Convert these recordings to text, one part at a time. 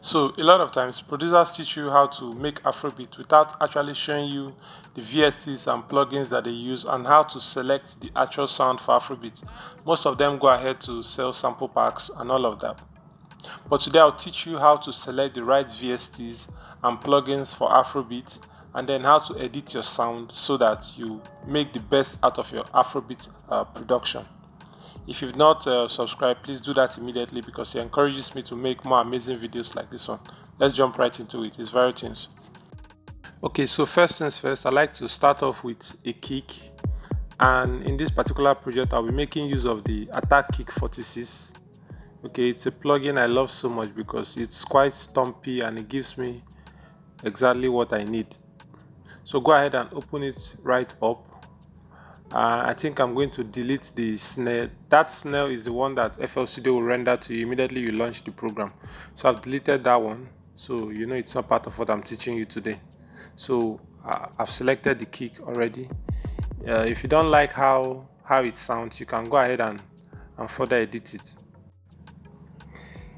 So a lot of times producers teach you how to make afrobeat without actually showing you the VSTs and plugins that they use and how to select the actual sound for afrobeat. Most of them go ahead to sell sample packs and all of that. But today I'll teach you how to select the right VSTs and plugins for afrobeat, and then how to edit your sound so that you make the best out of your afrobeat production. If you've not subscribed, please do that immediately because it encourages me to make more amazing videos like this one. Let's jump right into it. It's very things. Okay, so first things first, I like to start off with a kick, and in this particular project I'll be making use of the Attack Kick 46. Okay, it's a plugin I love so much because it's quite stumpy and it gives me exactly what I need. So go ahead and open it right up. I think I'm going to delete the snare. That snare is the one that Flstudio will render to you immediately you launch the program. So I've deleted that one, so you know it's not part of what I'm teaching you today. So I've selected the kick already. If you don't like how it sounds, you can go ahead and further edit it.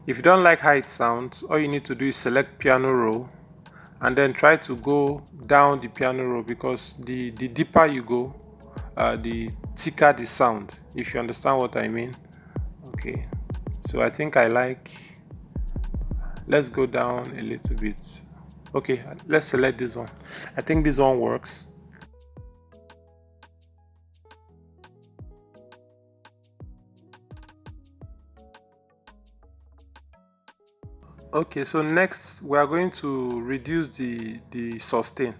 If you don't like how it sounds, all you need to do is select piano roll and then try to go down the piano roll, because the deeper you go, the thicker the sound, if you understand what I mean. Okay, so I think let's go down a little bit. Okay, let's select this one. I think this one works. Okay, so next we are going to reduce the sustain.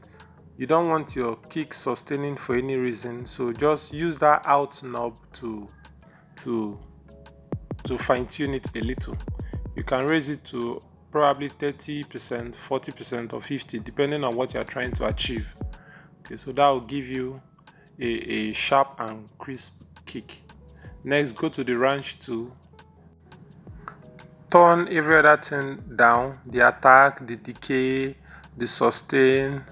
You don't want your kick sustaining for any reason, so just use that out knob to fine tune it a little. You can raise it to probably 30%, 40%, or 50%, depending on what you're trying to achieve. Okay, so that will give you a sharp and crisp kick. Next, go to the range tool. Turn every other thing down, the attack, the decay, the sustain.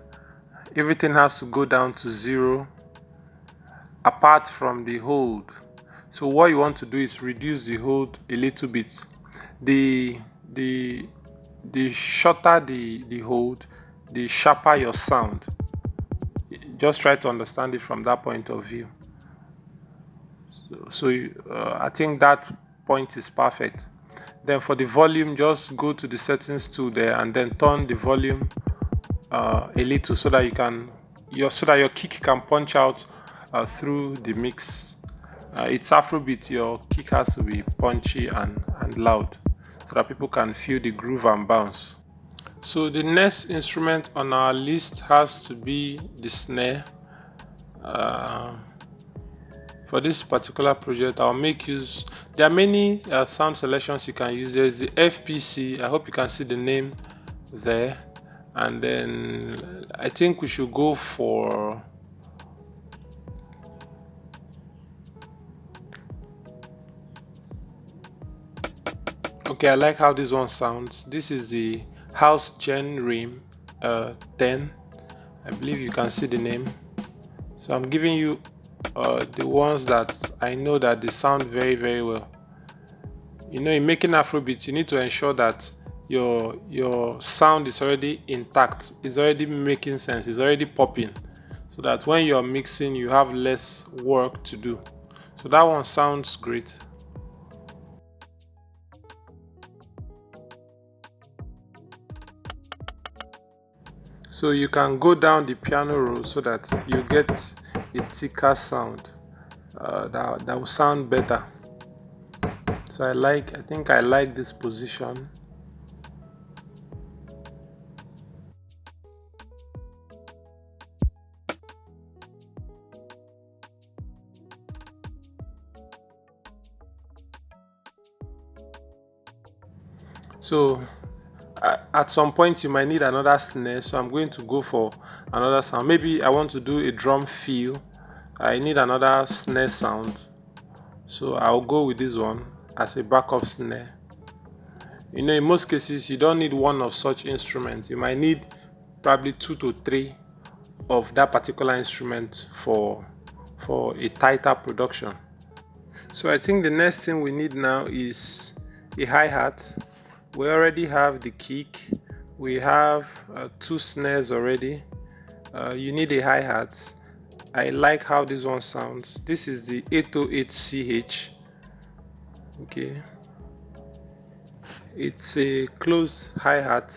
Everything has to go down to 0 apart from the hold. So what you want to do is reduce the hold a little bit. The shorter the hold, the sharper your sound. Just try to understand it from that point of view. So I think that point is perfect. Then for the volume, just go to the settings tool there and then turn the volume a little so that your kick can punch out through the mix. It's Afrobeat, your kick has to be punchy and loud so that people can feel the groove and bounce. So the next instrument on our list has to be the snare. For this particular project, I'll make use. There are many sound selections you can use. There's the FPC. I hope you can see the name there. And then I think we should go for okay, I like how this one sounds. This is the House Gen Rim 10. I believe you can see the name. So I'm giving you the ones that I know that they sound very, very well. You know, in making Afrobeat, you need to ensure that your sound is already intact, it's already making sense, it's already popping, so that when you're mixing you have less work to do. So that one sounds great. So you can go down the piano roll so that you get a thicker sound that will sound better. So I think I like this position. So at some point you might need another snare, so I'm going to go for another sound. Maybe I want to do a drum fill, I need another snare sound, so I'll go with this one as a backup snare. You know, in most cases you don't need one of such instruments. You might need probably 2 to 3 of that particular instrument for a tighter production. So I think the next thing we need now is a hi-hat. We already have the kick, we have 2 snares already. You need a hi-hat. I like how this one sounds. This is the 808CH. Okay, it's a closed hi-hat.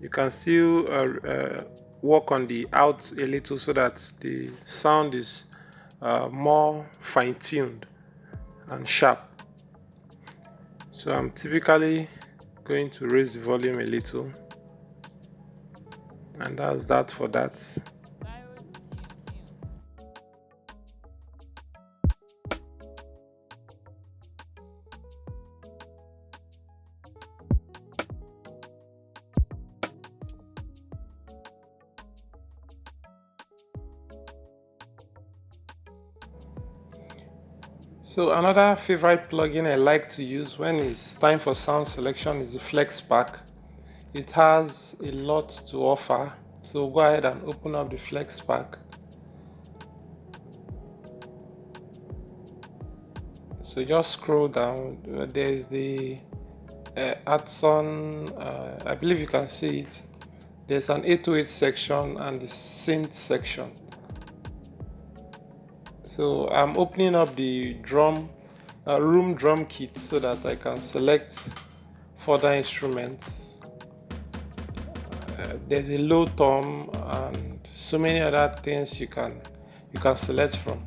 You can still work on the out a little so that the sound is more fine-tuned and sharp. So I'm typically going to raise the volume a little, and that's that for that. So another favorite plugin I like to use when it's time for sound selection is the Flex Pack. It has a lot to offer, so go ahead and open up the Flex Pack. So just scroll down, there's the Adson, I believe you can see it. There's an 808 section and the synth section. So I'm opening up the room drum kit so that I can select further instruments. There's a low tom and so many other things you can select from.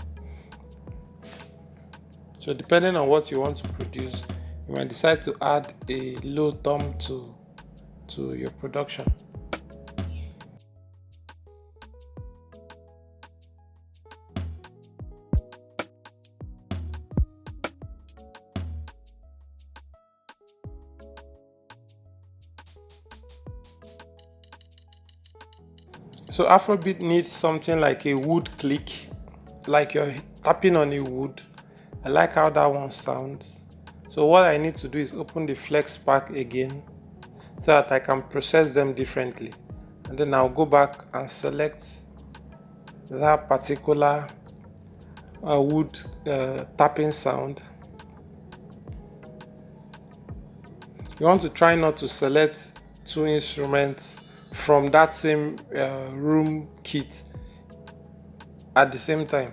So depending on what you want to produce, you might decide to add a low tom to your production. So Afrobeat needs something like a wood click, like you're tapping on a wood. I like how that one sounds. So what I need to do is open the Flex Pack again so that I can process them differently. And then I'll go back and select that particular wood tapping sound. You want to try not to select 2 instruments from that same room kit at the same time.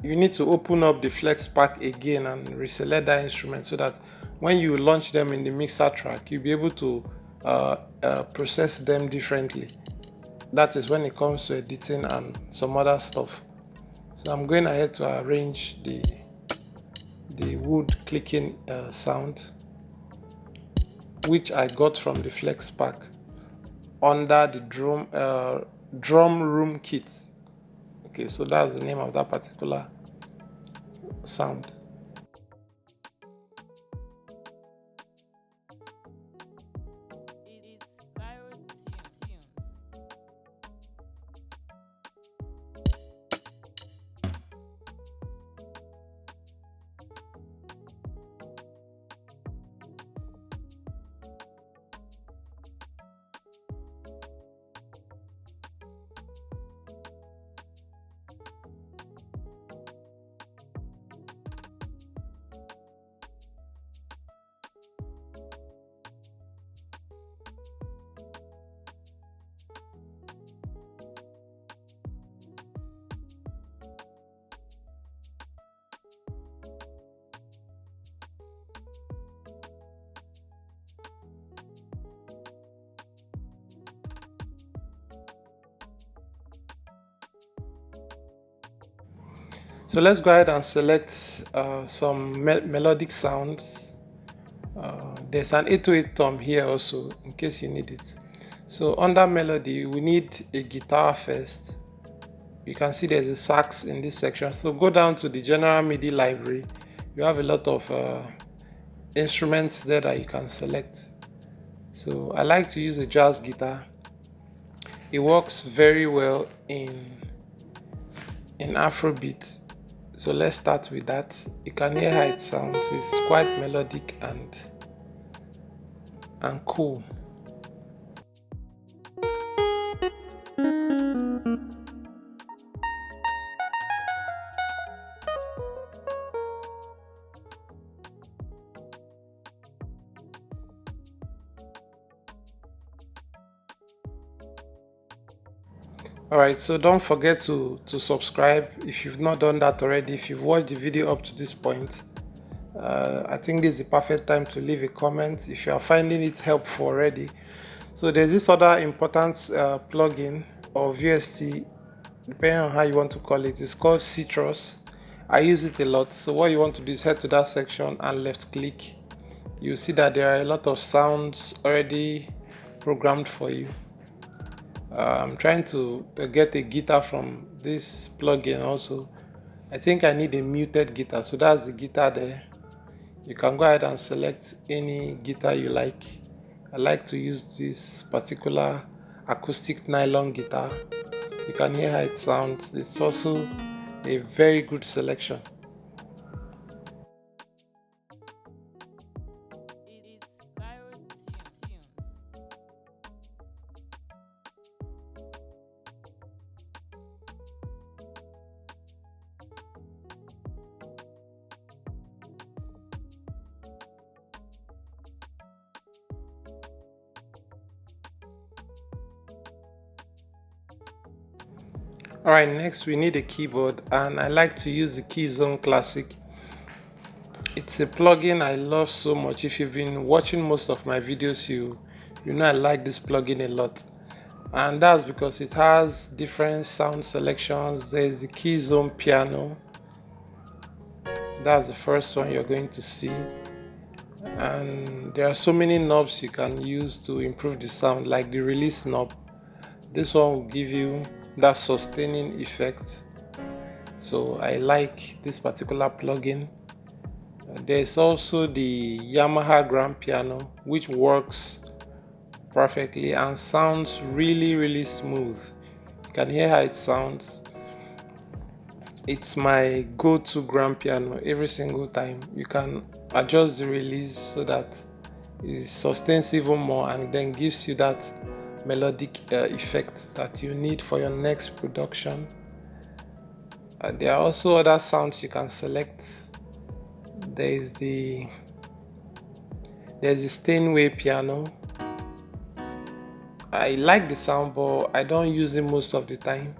You need to open up the Flex Pack again and reselect that instrument so that when you launch them in the mixer track, you'll be able to process them differently. That is when it comes to editing and some other stuff. So I'm going ahead to arrange the wood clicking sound, which I got from the Flex Pack under the drum room kit. Okay, so that's the name of that particular sound. So let's go ahead and select some melodic sounds. There's an 808 tom here also in case you need it. So under melody, we need a guitar first. You can see there's a sax in this section. So go down to the general MIDI library. You have a lot of instruments there that you can select. So I like to use a jazz guitar. It works very well in Afrobeat. So let's start with that. You can hear how it sounds. It's quite melodic and cool. Alright, so don't forget to subscribe if you've not done that already. If you've watched the video up to this point, I think this is the perfect time to leave a comment if you are finding it helpful already. So there's this other important plugin or VST, depending on how you want to call it. It's called Citrus. I use it a lot. So what you want to do is head to that section and left click. You see that there are a lot of sounds already programmed for you. I'm trying to get a guitar from this plugin also. I think I need a muted guitar, so that's the guitar there. You can go ahead and select any guitar you like. I like to use this particular acoustic nylon guitar. You can hear how it sounds. It's also a very good selection. Alright, next we need a keyboard, and I like to use the Keyzone Classic. It's a plugin I love so much. If you've been watching most of my videos, you know I like this plugin a lot. And that's because it has different sound selections. There's the Keyzone piano. That's the first one you're going to see. And there are so many knobs you can use to improve the sound, like the release knob. This one will give you that sustaining effect. So I like this particular plugin. There's also the Yamaha grand piano, which works perfectly and sounds really smooth. You can hear how it sounds. It's my go-to grand piano every single time. You can adjust the release so that it sustains even more and then gives you that melodic effect that you need for your next production. There are also other sounds you can select. There's the Steinway piano. I like the sound, but I don't use it most of the time.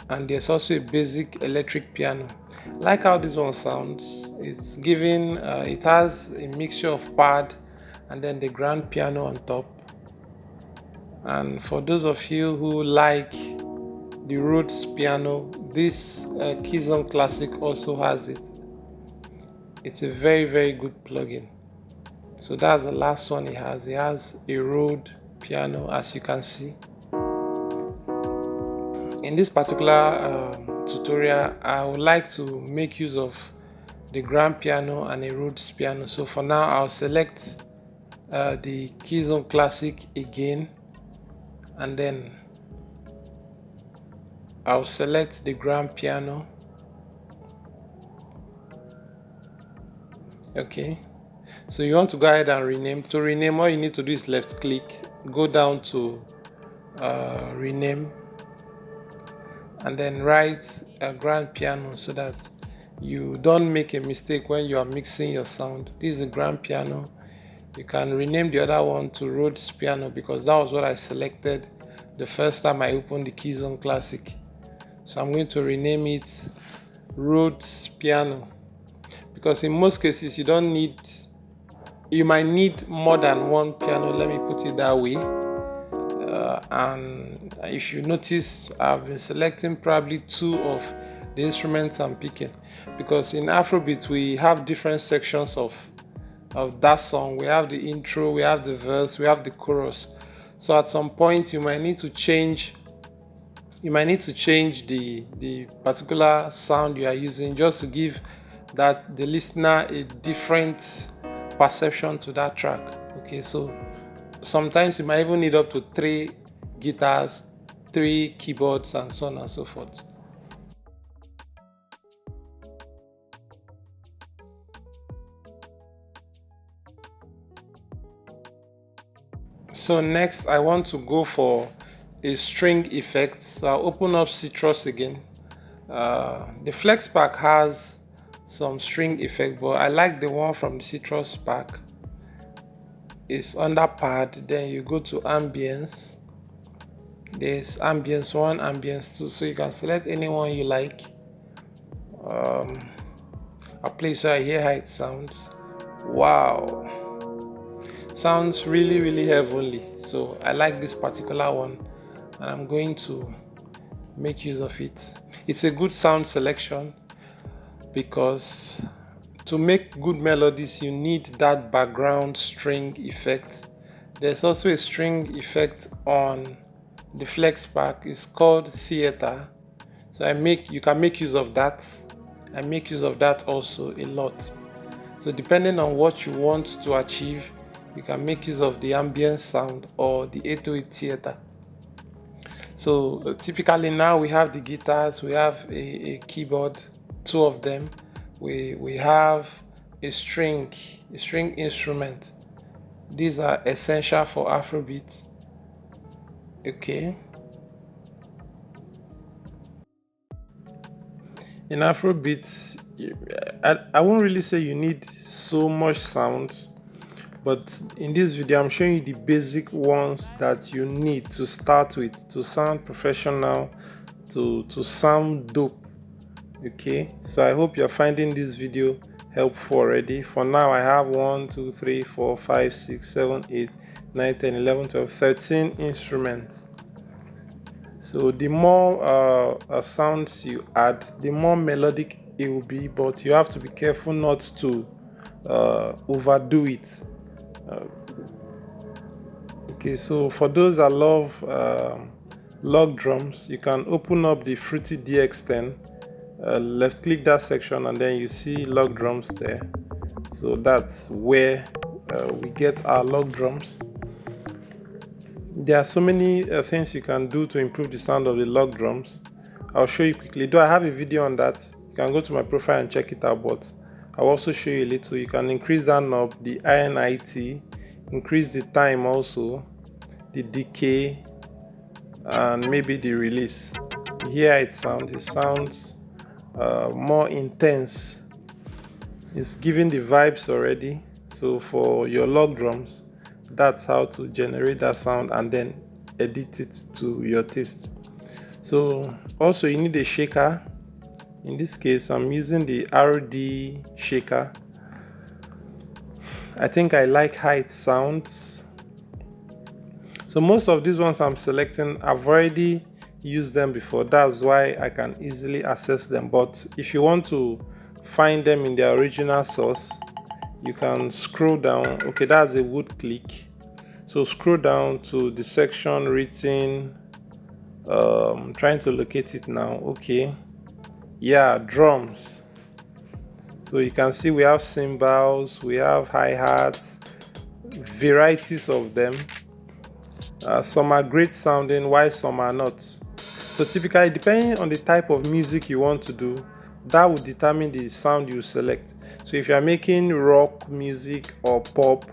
And there's also a basic electric piano. I like how this one sounds. It's giving it has a mixture of pad and then the grand piano on top. And for those of you who like the Rhodes piano, this Keyzone Classic also has it. It's a very good plugin. So that's the last one it has. It has a Rhodes piano, as you can see. In this particular tutorial, I would like to make use of the grand piano and a Rhodes piano. So for now, I'll select the Keyzone Classic again, and then I'll select the grand piano. Okay, so you want to go ahead and rename. To rename, all you need to do is left click, go down to rename, and then write a grand piano so that you don't make a mistake when you are mixing your sound. This is a grand piano. You can rename the other one to Rhodes piano because that was what I selected the first time I opened the Keyzone Classic. So I'm going to rename it Rhodes piano, because in most cases you might need more than one piano, let me put it that way. And if you notice, I've been selecting probably two of the instruments I'm picking, because in Afrobeat we have different sections of that song. We have the intro, we have the verse, we have the chorus. So at some point you might need to change the particular sound you are using, just to give that the listener a different perception to that track. Okay, so sometimes you might even need up to 3 guitars, 3 keyboards, and so on and so forth. So next I want to go for a string effect. So I'll open up Citrus again. The Flex pack has some string effect, but I like the one from the Citrus pack. It's under pad, then you go to ambience, There's ambience 1, ambience 2, so you can select any one you like. I'll play so I hear how it sounds. Wow, sounds really heavenly. So I like this particular one, and I'm going to make use of it. It's a good sound selection because to make good melodies you need that background string effect. There's also a string effect on the flex pack. It's called theater, so you can make use of that. I make use of that also a lot. So depending on what you want to achieve, you can make use of the ambient sound or the 808 theater. So typically now we have the guitars, we have a keyboard, 2 of them. We have a string instrument. These are essential for Afrobeat. Okay. In Afrobeat, I won't really say you need so much sounds, but in this video I'm showing you the basic ones that you need to start with to sound professional, to sound dope. Okay, so I hope you're finding this video helpful already. For now I have 1 2 3 4 5 6 7 8 9 10 11 12 13 instruments. So the more sounds you add, the more melodic it will be, but you have to be careful not to overdo it. Okay, so for those that love log drums, you can open up the Fruity DX10, left click that section, and then you see log drums there. So that's where we get our log drums. There are so many things you can do to improve the sound of the log drums. I'll show you quickly. Though I have a video on that, you can go to my profile and check it out, but I'll also show you a little. You can increase that knob, the INIT, increase the time also, the decay, and maybe the release. You hear it sounds more intense. It's giving the vibes already. So for your log drums, that's how to generate that sound and then edit it to your taste. So also you need a shaker. In this case I'm using the RD shaker. I think I like how it sounds. So most of these ones I'm selecting, I've already used them before. That's why I can easily access them. But if you want to find them in their original source, you can scroll down. Okay, that's a wood click. So scroll down to the section written, trying to locate it now. Okay, yeah, drums. So you can see we have cymbals, we have hi-hats, varieties of them. Some are great sounding while some are not. So typically, depending on the type of music you want to do, that will determine the sound you select. So if you are making rock music or pop,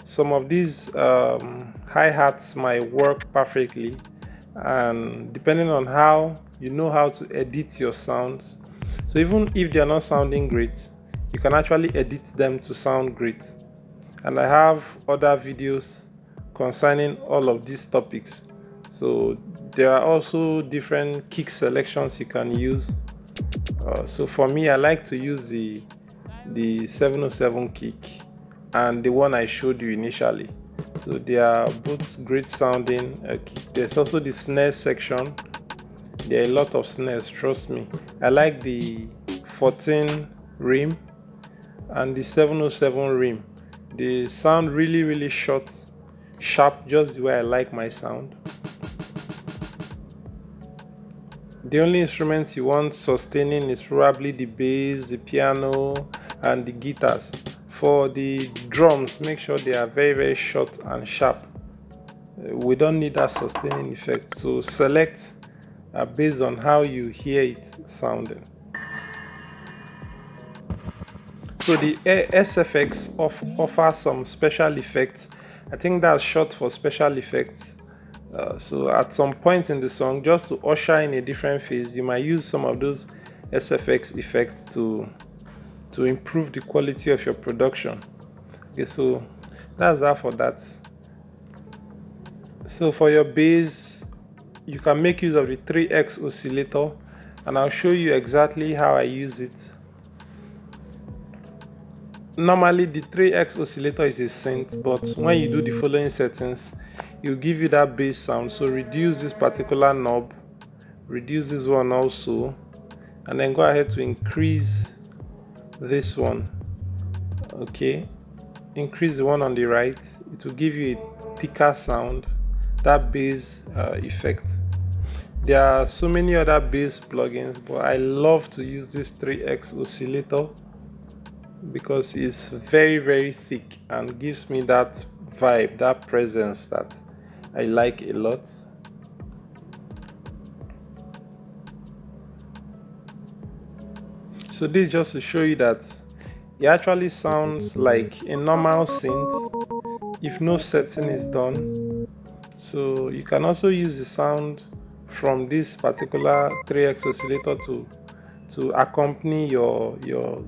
some of these hi-hats might work perfectly, and depending on how you know how to edit your sounds, so even if they are not sounding great, you can actually edit them to sound great. And I have other videos concerning all of these topics. So there are also different kick selections you can use. So for me, I like to use the 707 kick and the one I showed you initially. So they are both great sounding kick. There's also the snare section. There are a lot of snares, trust me. I like the 14 rim and the 707 rim. They sound really short, sharp, just the way I like my sound. The only instruments you want sustaining is probably the bass, the piano, and the guitars. For the drums, make sure they are very short and sharp. We don't need that sustaining effect, so select based on how you hear it sounding. So the SFX offers some special effects. I think that's short for special effects. So at some point in the song, just to usher in a different phase, you might use some of those SFX effects to improve the quality of your production. Okay, so that's that for that. So for your bass, you can make use of the 3x oscillator, and I'll show you exactly how I use it. Normally the 3x oscillator is a synth, but when you do the following settings, it will give you that bass sound. So reduce this particular knob, reduce this one also, and then go ahead to increase this one. Okay, increase the one on the right, it will give you a thicker sound, that bass effect. There are so many other bass plugins, but I love to use this 3x oscillator because it's very thick and gives me that vibe, that presence that I like a lot. So this is just to show you that it actually sounds like a normal synth if no setting is done. So you can also use the sound from this particular 3x oscillator to accompany your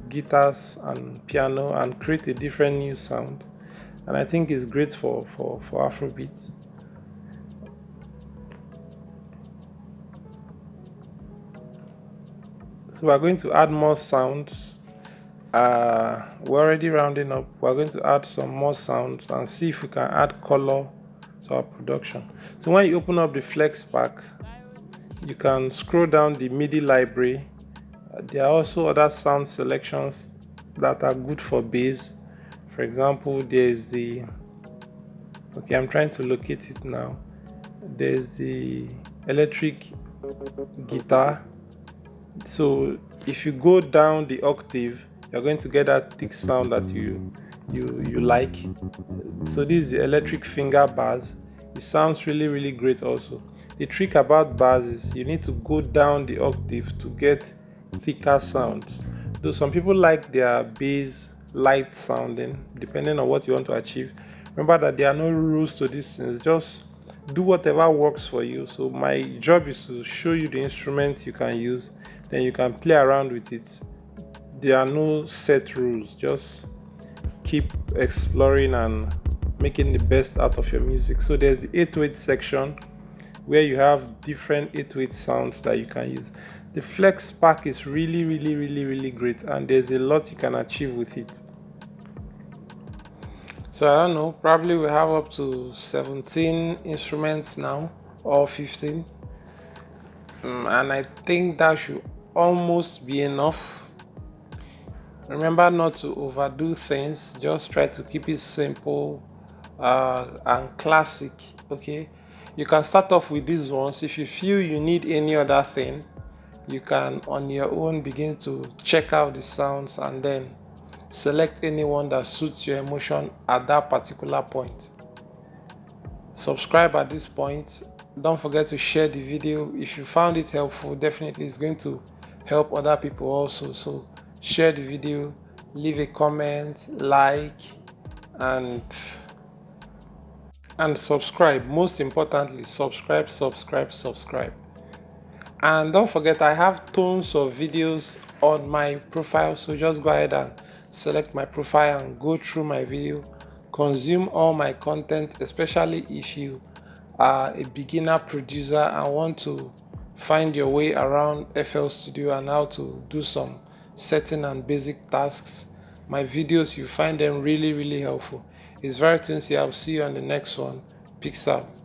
guitars and piano and create a different new sound, and I think it's great for Afrobeat. So we're going to add more sounds. We're already rounding up. We're going to add some more sounds and see if we can add color to our production. So when you open up the Flex pack, you can scroll down the MIDI library. There are also other sound selections that are good for bass. For example, there's the, okay, I'm trying to locate it now. There's the electric guitar. So if you go down the octave, you're going to get that thick sound that you like. So this is the electric finger bars. It sounds really great also. The trick about bars is you need to go down the octave to get thicker sounds. Though some people like their bass light sounding, depending on what you want to achieve. Remember that there are no rules to these things. Just do whatever works for you. So my job is to show you the instrument you can use, then you can play around with it. There are no set rules. Just keep exploring and making the best out of your music. So there's the 808 section where you have different 808 sounds that you can use. The Flex pack is really great, and there's a lot you can achieve with it. So I don't know, probably we have up to 17 instruments now, or 15, and I think that should almost be enough. Remember not to overdo things, just try to keep it simple and classic. Okay, you can start off with these ones. If you feel you need any other thing, you can on your own begin to check out the sounds and then select any one that suits your emotion at that particular point. Subscribe at this point. Don't forget to share the video. If you found it helpful, definitely it's going to help other people also. So share the video, leave a comment, like, and subscribe. Most importantly, subscribe. And don't forget, I have tons of videos on my profile, so just go ahead and select my profile and go through my video, consume all my content, especially if you are a beginner producer and want to find your way around Flstudio and how to do some setting and basic tasks. My videos, you find them really helpful. It's very sincere. I'll see you on the next one. Peace out.